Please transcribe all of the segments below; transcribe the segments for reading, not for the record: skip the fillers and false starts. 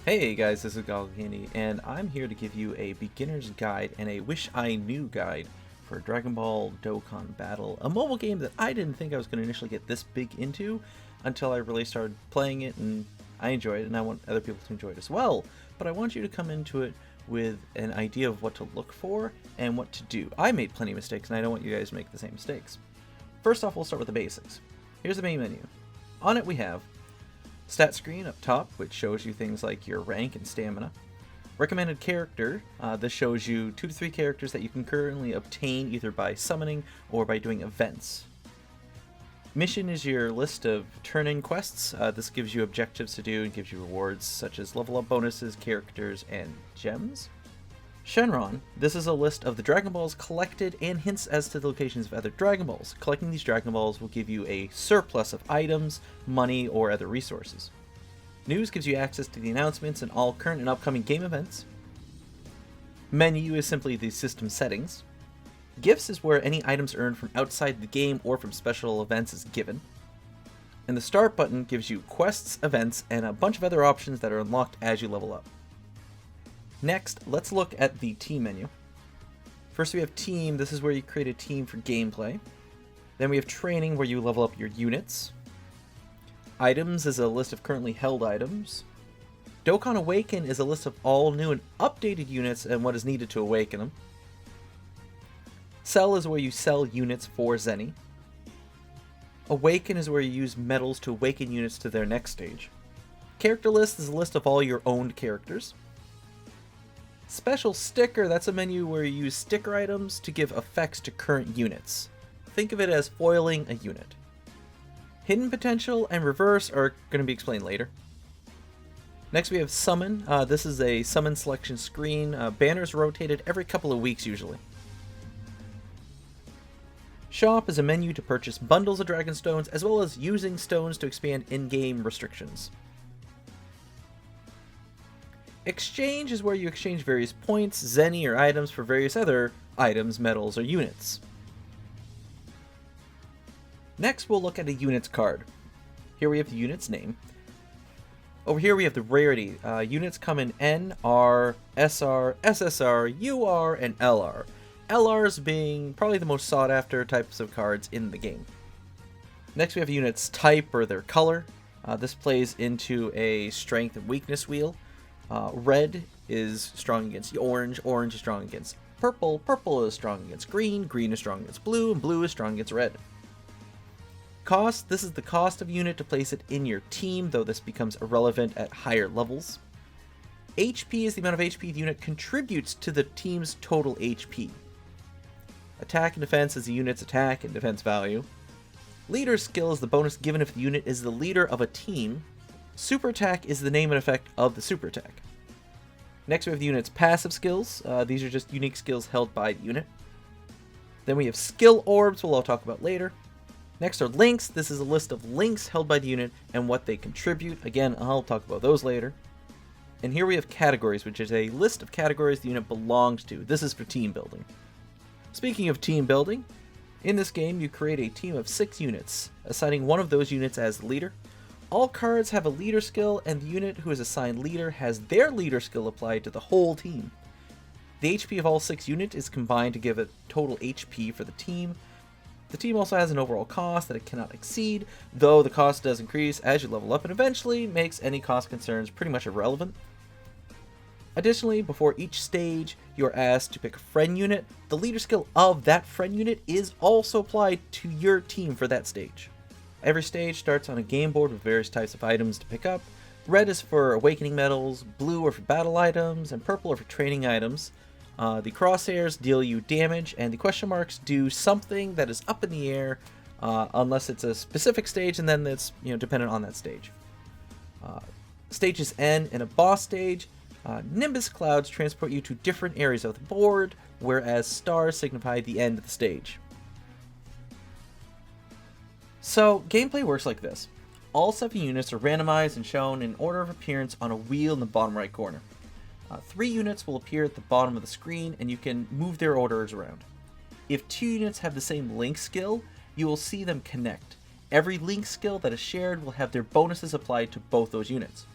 Hey guys, this is GoggleCandy, and I'm here to give you a beginner's guide and a wish I knew guide for Dragon Ball Dokkan Battle, a mobile game that I didn't think I was going to initially get this big into until I really started playing it, and I enjoy it, and I want other people to enjoy it as well. But I want you to come into it with an idea of what to look for and what to do. I made plenty of mistakes, and I don't want you guys to make the same mistakes. First off, we'll start with the basics. Here's the main menu. On it we have stat screen up top, which shows you things like your rank and stamina. Recommended character, this shows you 2 to 3 characters that you can currently obtain either by summoning or by doing events. Mission is your list of turn-in quests. This gives you objectives to do and gives you rewards such as level up bonuses, characters, and gems. Shenron, this is a list of the Dragon Balls collected and hints as to the locations of other Dragon Balls. Collecting these Dragon Balls will give you a surplus of items, money, or other resources. News gives you access to the announcements and all current and upcoming game events. Menu is simply the system settings. Gifts is where any items earned from outside the game or from special events is given. And the start button gives you quests, events, and a bunch of other options that are unlocked as you level up. Next, let's look at the team menu. First we have team, this is where you create a team for gameplay. Then we have training, where you level up your units. Items is a list of currently held items. Dokkan Awaken is a list of all new and updated units and what is needed to awaken them. Sell is where you sell units for Zenny. Awaken is where you use medals to awaken units to their next stage. Character list is a list of all your owned characters. Special sticker, that's a menu where you use sticker items to give effects to current units. Think of it as foiling a unit. Hidden potential and reverse are going to be explained later. Next we have summon. This is a summon selection screen. Banners rotated every couple of weeks usually. Shop is a menu to purchase bundles of Dragon Stones as well as using stones to expand in-game restrictions. Exchange is where you exchange various points, zenny, or items for various other items, medals, or units. Next, we'll look at a units card. Here we have the unit's name. Over here we have the rarity. Units come in N, R, SR, SSR, UR, and LR. LRs being probably the most sought after types of cards in the game. Next we have units type or their color. This plays into a strength and weakness wheel. Red is strong against orange, orange is strong against purple, purple is strong against green, green is strong against blue, and blue is strong against red. Cost, this is the cost of unit to place it in your team, though this becomes irrelevant at higher levels. HP is the amount of HP the unit contributes to the team's total HP. Attack and defense is the unit's attack and defense value. Leader skill is the bonus given if the unit is the leader of a team. Super attack is the name and effect of the super attack. Next we have the unit's passive skills. These are just unique skills held by the unit. Then we have skill orbs, we'll all talk about later. Next are links. This is a list of links held by the unit and what they contribute. Again, I'll talk about those later. And here we have categories, which is a list of categories the unit belongs to. This is for team building. Speaking of team building, in this game you create a team of 6 units, assigning one of those units as the leader. All cards have a leader skill, and the unit who is assigned leader has their leader skill applied to the whole team. The HP of all 6 units is combined to give a total HP for the team. The team also has an overall cost that it cannot exceed, though the cost does increase as you level up and eventually makes any cost concerns pretty much irrelevant. Additionally, before each stage, you are asked to pick a friend unit. The leader skill of that friend unit is also applied to your team for that stage. Every stage starts on a game board with various types of items to pick up. Red is for awakening medals, blue are for battle items, and purple are for training items. The crosshairs deal you damage, and the question marks do something that is up in the air, unless it's a specific stage, and then it's dependent on that stage. Stages end in a boss stage. Nimbus clouds transport you to different areas of the board, whereas stars signify the end of the stage. So, gameplay works like this. All 7 units are randomized and shown in order of appearance on a wheel in the bottom right corner. 3 units will appear at the bottom of the screen, and you can move their orders around. If 2 units have the same link skill, you will see them connect. Every link skill that is shared will have their bonuses applied to both those units.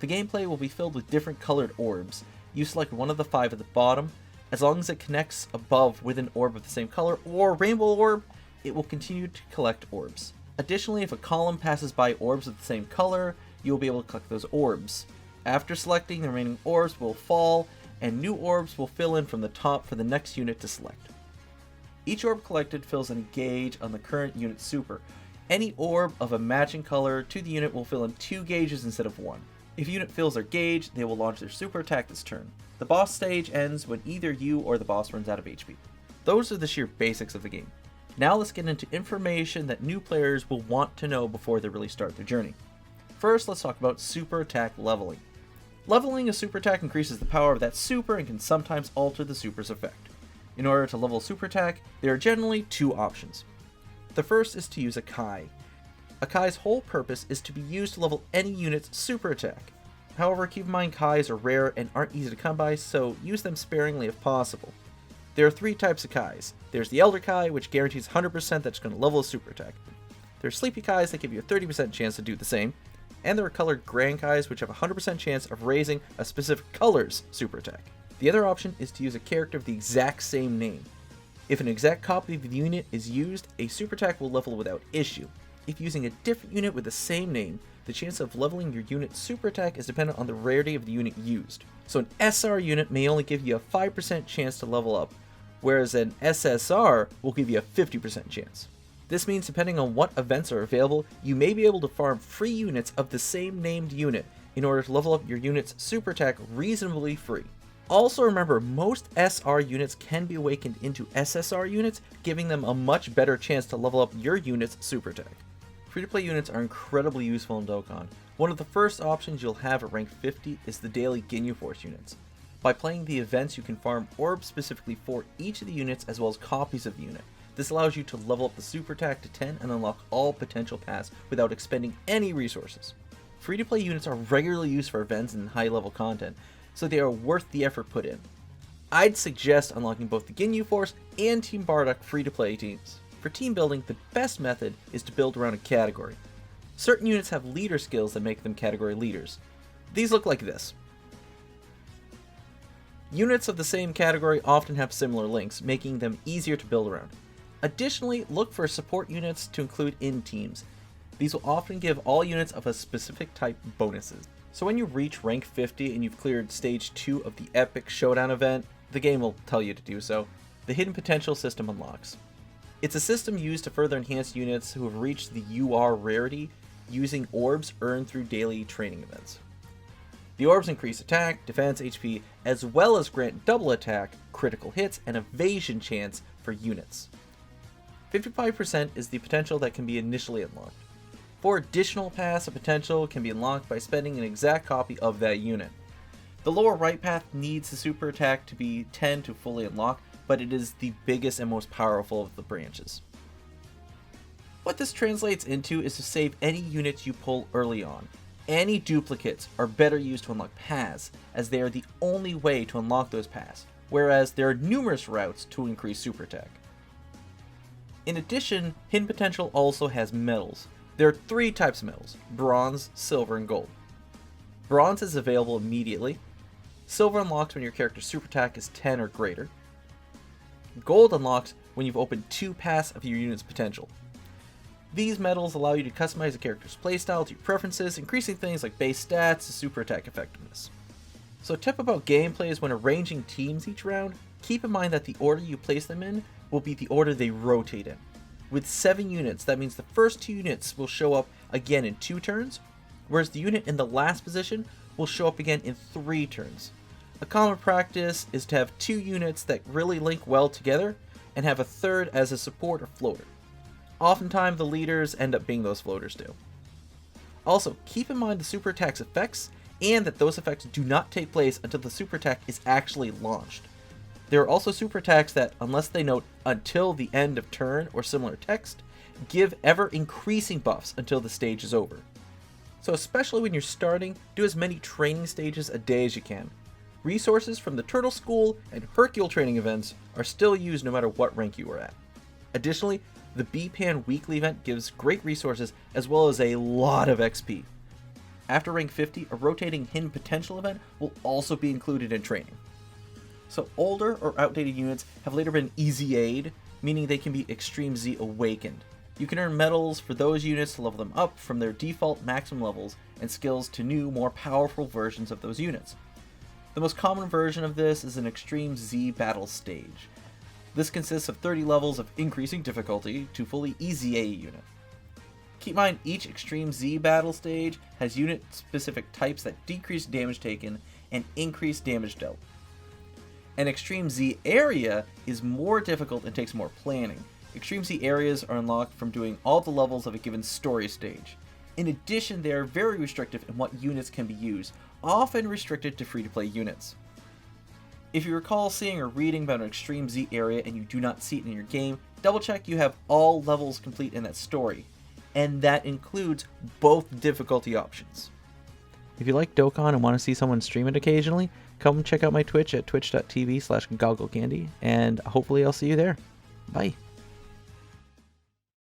The gameplay will be filled with different colored orbs. You select one of the 5 at the bottom. As long as it connects above with an orb of the same color or rainbow orb, it will continue to collect orbs. Additionally, if a column passes by orbs of the same color, you will be able to collect those orbs. After selecting, the remaining orbs will fall, and new orbs will fill in from the top for the next unit to select. Each orb collected fills in a gauge on the current unit's super. Any orb of a matching color to the unit will fill in 2 gauges instead of 1. If a unit fills their gauge, they will launch their super attack this turn. The boss stage ends when either you or the boss runs out of HP. Those are the sheer basics of the game. Now let's get into information that new players will want to know before they really start their journey. First, let's talk about super attack leveling. Leveling a super attack increases the power of that super and can sometimes alter the super's effect. In order to level a super attack, there are generally 2 options. The first is to use a Kai. A Kai's whole purpose is to be used to level any unit's super attack. However, keep in mind Kais are rare and aren't easy to come by, so use them sparingly if possible. There are 3 types of Kais. There's the Elder Kai, which guarantees 100% that it's going to level a super attack. There are Sleepy Kais that give you a 30% chance to do the same. And there are colored Grand Kais, which have a 100% chance of raising a specific color's super attack. The other option is to use a character of the exact same name. If an exact copy of the unit is used, a super attack will level without issue. If using a different unit with the same name, the chance of leveling your unit's super attack is dependent on the rarity of the unit used. So an SR unit may only give you a 5% chance to level up, whereas an SSR will give you a 50% chance. This means depending on what events are available, you may be able to farm free units of the same named unit in order to level up your unit's super attack reasonably free. Also remember, most SR units can be awakened into SSR units, giving them a much better chance to level up your unit's super attack. Free-to-play units are incredibly useful in Dokkan. One of the first options you'll have at rank 50 is the daily Ginyu Force units. By playing the events, you can farm orbs specifically for each of the units as well as copies of the unit. This allows you to level up the super attack to 10 and unlock all potential paths without expending any resources. Free-to-play units are regularly used for events and high-level content, so they are worth the effort put in. I'd suggest unlocking both the Ginyu Force and Team Bardock free-to-play teams. For team building, the best method is to build around a category. Certain units have leader skills that make them category leaders. These look like this. Units of the same category often have similar links, making them easier to build around. Additionally, look for support units to include in teams. These will often give all units of a specific type bonuses. So when you reach rank 50 and you've cleared stage 2 of the Epic Showdown event, the game will tell you to do so, the Hidden Potential system unlocks. It's a system used to further enhance units who have reached the UR rarity using orbs earned through daily training events. The orbs increase attack, defense, HP, as well as grant double attack, critical hits, and evasion chance for units. 55% is the potential that can be initially unlocked. 4 additional paths of potential can be unlocked by spending an exact copy of that unit. The lower right path needs the super attack to be 10 to fully unlock, but it is the biggest and most powerful of the branches. What this translates into is to save any units you pull early on. Any duplicates are better used to unlock paths, as they are the only way to unlock those paths, whereas there are numerous routes to increase super attack. In addition, Hidden Potential also has medals. There are 3 types of medals: bronze, silver, and gold. Bronze is available immediately. Silver unlocks when your character's super attack is 10 or greater. Gold unlocks when you've opened 2 paths of your unit's potential. These medals allow you to customize a character's playstyle to your preferences, increasing things like base stats to super attack effectiveness. So a tip about gameplay is when arranging teams each round, keep in mind that the order you place them in will be the order they rotate in. With 7 units, that means the first 2 units will show up again in 2 turns, whereas the unit in the last position will show up again in 3 turns. A common practice is to have 2 units that really link well together, and have a third as a support or floater. Oftentimes the leaders end up being those floaters too. Also, keep in mind the super attack's effects, and that those effects do not take place until the super attack is actually launched. There are also super attacks that, unless they note "until the end of turn" or similar text, give ever increasing buffs until the stage is over. So especially when you're starting, do as many training stages a day as you can. Resources from the Turtle School and Hercule training events are still used no matter what rank you are at. Additionally, the B-Pan weekly event gives great resources as well as a lot of XP. After rank 50, a rotating hidden potential event will also be included in training. So older or outdated units have later been Easy Aid, meaning they can be Extreme Z awakened. You can earn medals for those units to level them up from their default maximum levels and skills to new, more powerful versions of those units. The most common version of this is an Extreme Z battle stage. This consists of 30 levels of increasing difficulty to fully Easy A unit. Keep in mind, each Extreme Z battle stage has unit-specific types that decrease damage taken and increase damage dealt. An Extreme Z area is more difficult and takes more planning. Extreme Z areas are unlocked from doing all the levels of a given story stage. In addition, they are very restrictive in what units can be used, often restricted to free-to-play units. If you recall seeing or reading about an Extreme Z area and you do not see it in your game, double check you have all levels complete in that story, and that includes both difficulty options. If you like Dokkan and want to see someone stream it occasionally, come check out my Twitch at twitch.tv/GoggleCandy, and hopefully I'll see you there. Bye.